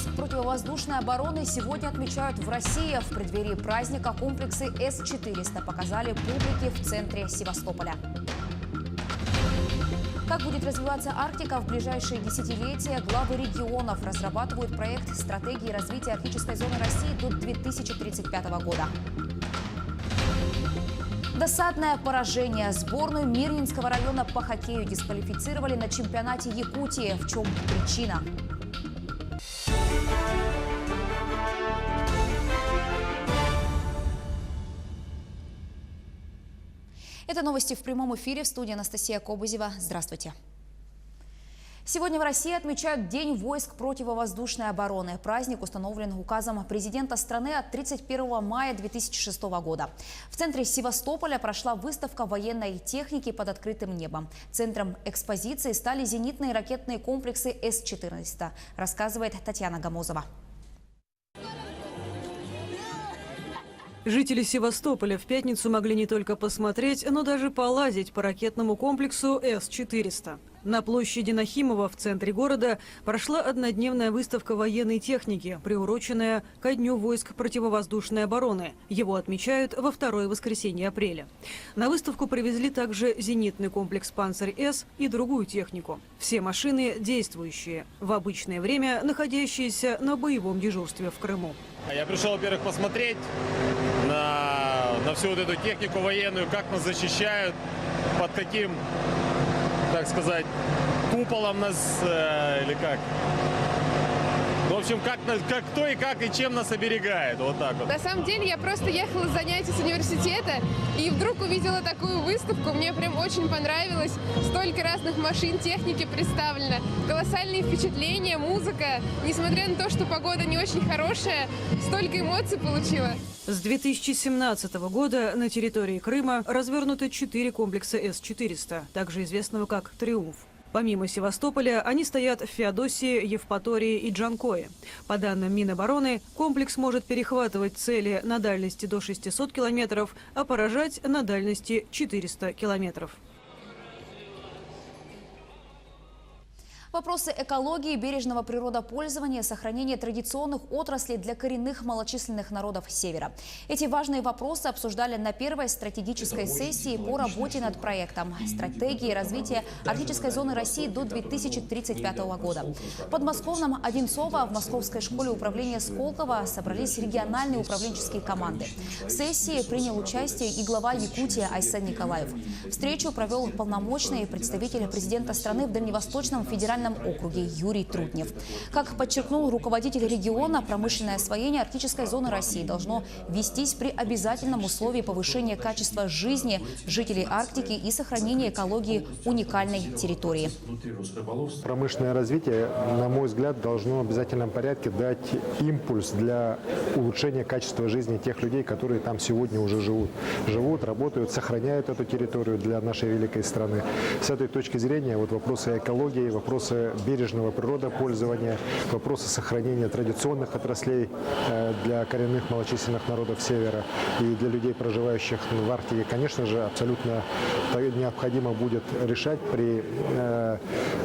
войск противовоздушной обороны сегодня отмечают в России. В преддверии праздника комплексы С-400 показали публике в центре Севастополя. Как будет развиваться Арктика в ближайшие десятилетия, главы регионов разрабатывают проект стратегии развития арктической зоны России до 2035 года. Досадное поражение. Сборную Мирнинского района по хоккею дисквалифицировали на чемпионате Якутии. В чем причина? Это новости в прямом эфире. В студии Анастасия Кобызева. Здравствуйте. Сегодня в России отмечают День войск противовоздушной обороны. Праздник установлен указом президента страны от 31 мая 2006 года. В центре Севастополя прошла выставка военной техники под открытым небом. Центром экспозиции стали зенитные ракетные комплексы С-400, рассказывает Татьяна Гамозова. Жители Севастополя в пятницу могли не только посмотреть, но даже полазить по ракетному комплексу С-400. На площади Нахимова в центре города прошла однодневная выставка военной техники, приуроченная ко Дню войск противовоздушной обороны. Его отмечают во второе воскресенье апреля. На выставку привезли также зенитный комплекс «Панцирь-С» и другую технику. Все машины действующие, в обычное время находящиеся на боевом дежурстве в Крыму. Я пришел, во-первых, посмотреть на всю вот эту технику военную, как нас защищают, под каким, так сказать, куполом нас, или как. В общем, как кто и как и чем нас оберегает. Вот так вот. На самом деле, я просто ехала с занятий с университета и вдруг увидела такую выставку. Мне прям очень понравилось. Столько разных машин, техники представлено. Колоссальные впечатления, музыка. Несмотря на то, что погода не очень хорошая, столько эмоций получила. С 2017 года на территории Крыма развернуты 4 комплекса С-400, также известного как «Триумф». Помимо Севастополя, они стоят в Феодосии, Евпатории и Джанкое. По данным Минобороны, комплекс может перехватывать цели на дальности до 600 километров, а поражать на дальности 400 километров. Вопросы экологии, бережного природопользования, сохранения традиционных отраслей для коренных малочисленных народов Севера. Эти важные вопросы обсуждали на первой стратегической сессии по работе над проектом стратегии развития арктической зоны России до 2035 года. В подмосковном Одинцово в Московской школе управления Сколково собрались региональные управленческие команды. В сессии принял участие и глава Якутии Айсен Николаев. Встречу провел полномочный представитель президента страны в Дальневосточном федеральном округе Юрий Трутнев. Как подчеркнул руководитель региона, промышленное освоение арктической зоны России должно вестись при обязательном условии повышения качества жизни жителей Арктики и сохранения экологии уникальной территории. Промышленное развитие, на мой взгляд, должно в обязательном порядке дать импульс для улучшения качества жизни тех людей, которые там сегодня уже живут, работают, сохраняют эту территорию для нашей великой страны. С этой точки зрения вопросы экологии, вопросы бережного природопользования, вопросы сохранения традиционных отраслей для коренных малочисленных народов Севера и для людей, проживающих в Арктике, конечно же, абсолютно необходимо будет решать при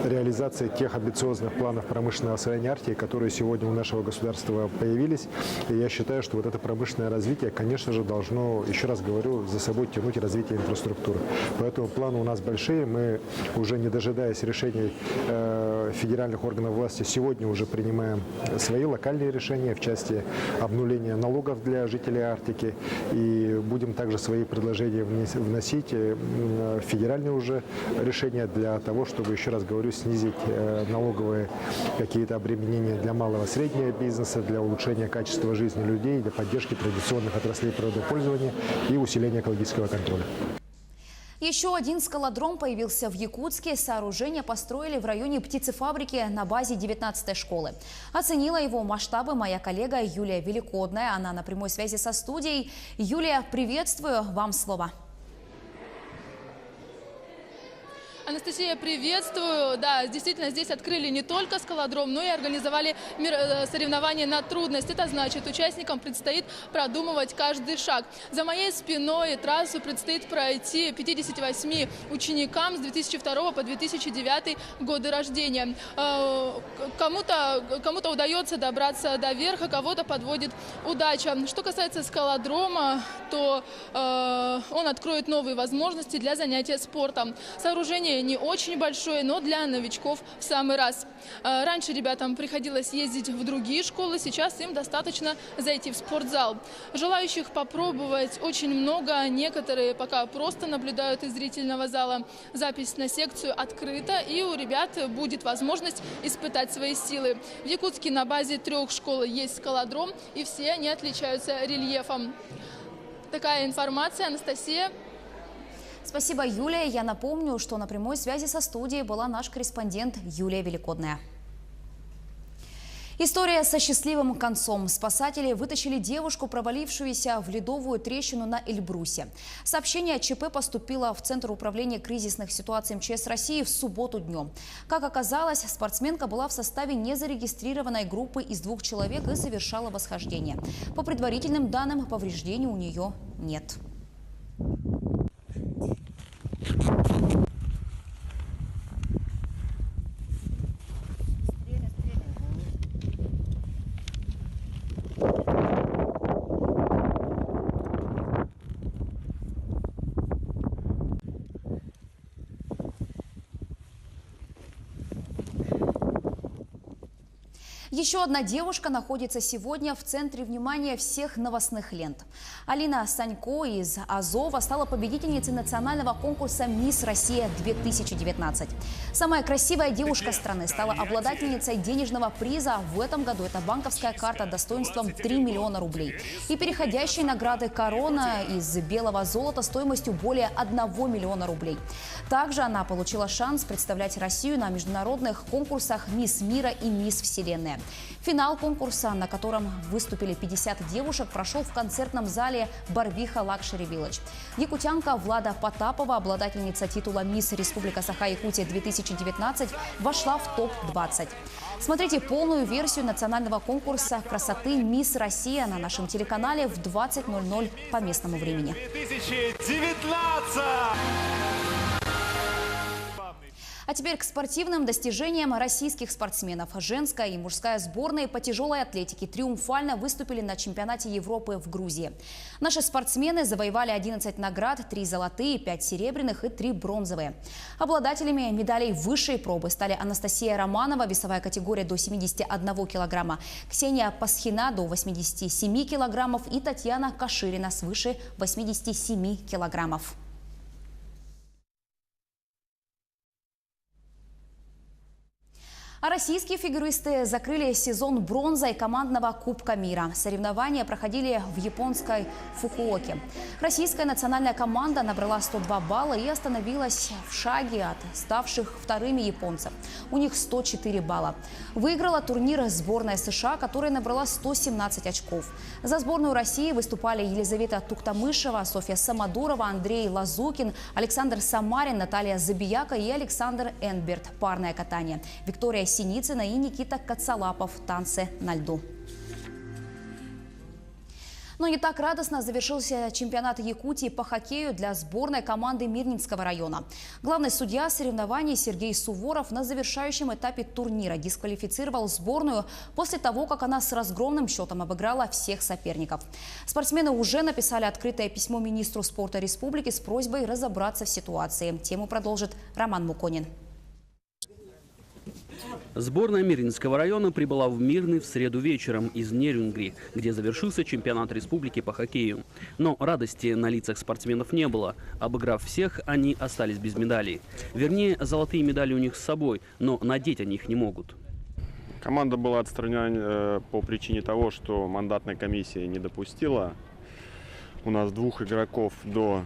реализации тех амбициозных планов промышленного освоения Арктики, которые сегодня у нашего государства появились. И я считаю, что это промышленное развитие, конечно же, должно, еще раз говорю, за собой тянуть развитие инфраструктуры. Поэтому планы у нас большие. Мы, уже не дожидаясь решений федеральных органов власти, сегодня уже принимаем свои локальные решения в части обнуления налогов для жителей Арктики. И будем также свои предложения вносить в федеральные уже решения для того, чтобы, еще раз говорю, снизить налоговые какие-то обременения для малого и среднего бизнеса, для улучшения качества жизни людей, для поддержки традиционных отраслей природопользования и усиления экологического контроля. Еще один скалодром появился в Якутске. Сооружение построили в районе птицефабрики на базе 19-й школы. Оценила его масштабы моя коллега Юлия Великодная. Она на прямой связи со студией. Юлия, приветствую. Вам слово. Анастасия, приветствую. Да, действительно, здесь открыли не только скалодром, но и организовали соревнования на трудность. Это значит, участникам предстоит продумывать каждый шаг. За моей спиной трассу предстоит пройти 58 ученикам с 2002 по 2009 годы рождения. Кому-то удается добраться до верха, кого-то подводит удача. Что касается скалодрома, то он откроет новые возможности для занятия спортом. Сооружение не очень большое, но для новичков в самый раз. Раньше ребятам приходилось ездить в другие школы, сейчас им достаточно зайти в спортзал. Желающих попробовать очень много, некоторые пока просто наблюдают из зрительного зала. Запись на секцию открыта, и у ребят будет возможность испытать свои силы. В Якутске на базе 3 школ есть скалодром, и все они отличаются рельефом. Такая информация, Анастасия. Спасибо, Юлия. Я напомню, что на прямой связи со студией была наш корреспондент Юлия Великодная. История со счастливым концом. Спасатели вытащили девушку, провалившуюся в ледовую трещину на Эльбрусе. Сообщение о ЧП поступило в Центр управления кризисных ситуаций МЧС России в субботу днем. Как оказалось, спортсменка была в составе незарегистрированной группы из 2 человек и совершала восхождение. По предварительным данным, повреждений у нее нет. Еще одна девушка находится сегодня в центре внимания всех новостных лент. Алина Санько из Азова стала победительницей национального конкурса «Мисс Россия-2019». Самая красивая девушка страны стала обладательницей денежного приза. В этом году это банковская карта достоинством 3 миллиона рублей. И переходящие награды «Корона» из белого золота стоимостью более 1 миллиона рублей. Также она получила шанс представлять Россию на международных конкурсах «Мисс Мира» и «Мисс Вселенная». Финал конкурса, на котором выступили 50 девушек, прошел в концертном зале «Барвиха Лакшери Вилледж». Якутянка Влада Потапова, обладательница титула «Мисс Республика Саха-Якутия-2019», вошла в топ-20. Смотрите полную версию национального конкурса красоты «Мисс Россия» на нашем телеканале в 20:00 по местному времени. 2019! А теперь к спортивным достижениям российских спортсменов. Женская и мужская сборные по тяжелой атлетике триумфально выступили на чемпионате Европы в Грузии. Наши спортсмены завоевали 11 наград, 3 золотые, 5 серебряных и 3 бронзовые. Обладателями медалей высшей пробы стали Анастасия Романова, весовая категория до 71 килограмма, Ксения Пасхина до 87 килограммов и Татьяна Каширина свыше 87 килограммов. А российские фигуристы закрыли сезон бронзой командного Кубка мира. Соревнования проходили в японской Фукуоке. Российская национальная команда набрала 102 балла и остановилась в шаге от ставших вторыми японцев. У них 104 балла. Выиграла турнир сборная США, которая набрала 117 очков. За сборную России выступали Елизавета Туктамышева, Софья Самодурова, Андрей Лазукин, Александр Самарин, Наталья Забияка и Александр Энберт. Парное катание. Виктория Синицына и Никита Кацалапов. Танцы на льду. Но не так радостно завершился чемпионат Якутии по хоккею для сборной команды Мирнинского района. Главный судья соревнований Сергей Суворов на завершающем этапе турнира дисквалифицировал сборную после того, как она с разгромным счетом обыграла всех соперников. Спортсмены уже написали открытое письмо министру спорта республики с просьбой разобраться в ситуации. Тему продолжит Роман Муконин. Сборная Мирнинского района прибыла в Мирный в среду вечером из Нерюнгри, где завершился чемпионат республики по хоккею. Но радости на лицах спортсменов не было. Обыграв всех, они остались без медалей. Вернее, золотые медали у них с собой, но надеть они их не могут. Команда была отстранена по причине того, что мандатная комиссия не допустила у нас 2 игроков до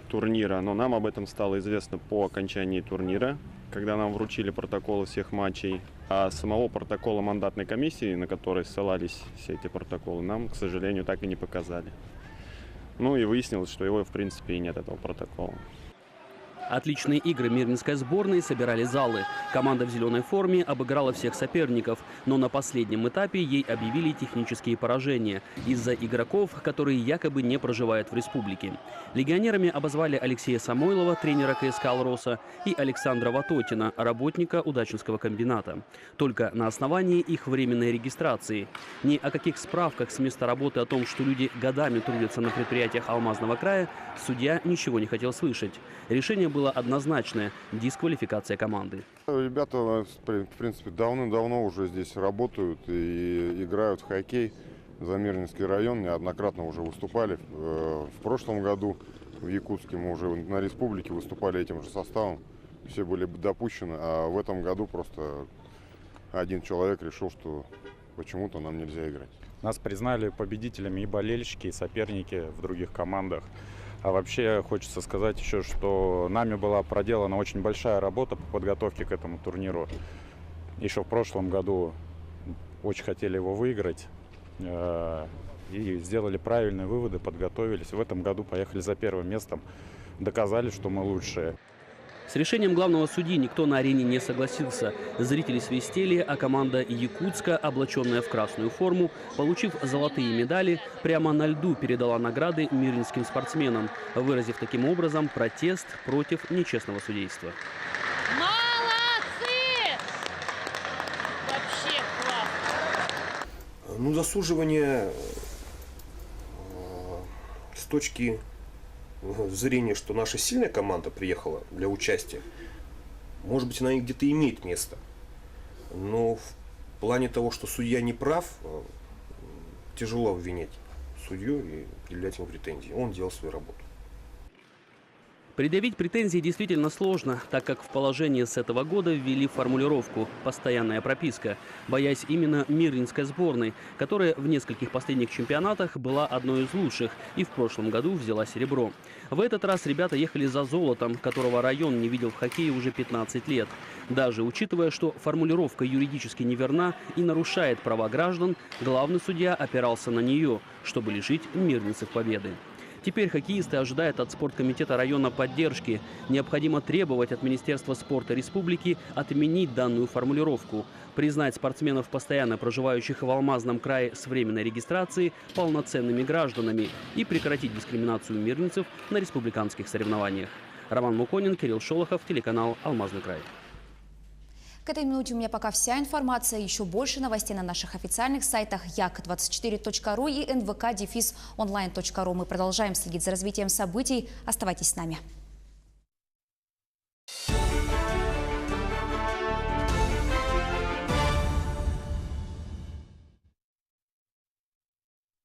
турнира, но нам об этом стало известно по окончании турнира, когда нам вручили протоколы всех матчей. А самого протокола мандатной комиссии, на который ссылались все эти протоколы, нам, к сожалению, так и не показали. Ну и выяснилось, что его, в принципе, и нет, этого протокола. Отличные игры мирнинской сборной собирали залы. Команда в зеленой форме обыграла всех соперников, но на последнем этапе ей объявили технические поражения из-за игроков, которые якобы не проживают в республике. Легионерами обозвали Алексея Самойлова, тренера КСК «Алроса», и Александра Ватотина, работника удачинского комбината. Только на основании их временной регистрации. Ни о каких справках с места работы о том, что люди годами трудятся на предприятиях Алмазного края, судья ничего не хотел слышать. Решение было однозначное – дисквалификация команды. Ребята, в принципе, давным-давно уже здесь работают и играют в хоккей за Мирнинский район. Неоднократно уже выступали. В прошлом году в Якутске мы уже на республике выступали этим же составом. Все были допущены, а в этом году просто один человек решил, что почему-то нам нельзя играть. Нас признали победителями и болельщики, и соперники в других командах. А вообще хочется сказать еще, что нами была проделана очень большая работа по подготовке к этому турниру. Еще в прошлом году очень хотели его выиграть и сделали правильные выводы, подготовились. В этом году поехали за первым местом, доказали, что мы лучшие. С решением главного судьи никто на арене не согласился. Зрители свистели, а команда Якутска, облаченная в красную форму, получив золотые медали, прямо на льду передала награды мирнинским спортсменам, выразив таким образом протест против нечестного судейства. Молодцы! Вообще классно! Ну, заслуживание с точки зрения, что наша сильная команда приехала для участия, может быть, она и где-то имеет место. Но в плане того, что судья не прав, тяжело обвинять судью и предъявлять ему претензии. Он делал свою работу. Предъявить претензии действительно сложно, так как в положение с этого года ввели формулировку «постоянная прописка», боясь именно мирнинской сборной, которая в нескольких последних чемпионатах была одной из лучших и в прошлом году взяла серебро. В этот раз ребята ехали за золотом, которого район не видел в хоккее уже 15 лет. Даже учитывая, что формулировка юридически неверна и нарушает права граждан, главный судья опирался на нее, чтобы лишить мирнинцев победы. Теперь хоккеисты ожидают от спорткомитета района поддержки. Необходимо требовать от Министерства спорта республики отменить данную формулировку, признать спортсменов, постоянно проживающих в Алмазном крае с временной регистрацией, полноценными гражданами и прекратить дискриминацию мирнинцев на республиканских соревнованиях. Роман Муконин, Кирилл Шолохов, телеканал «Алмазный край». К этой минуте у меня пока вся информация. Еще больше новостей на наших официальных сайтах як24.ру и nvk-online.ru. Мы продолжаем следить за развитием событий. Оставайтесь с нами.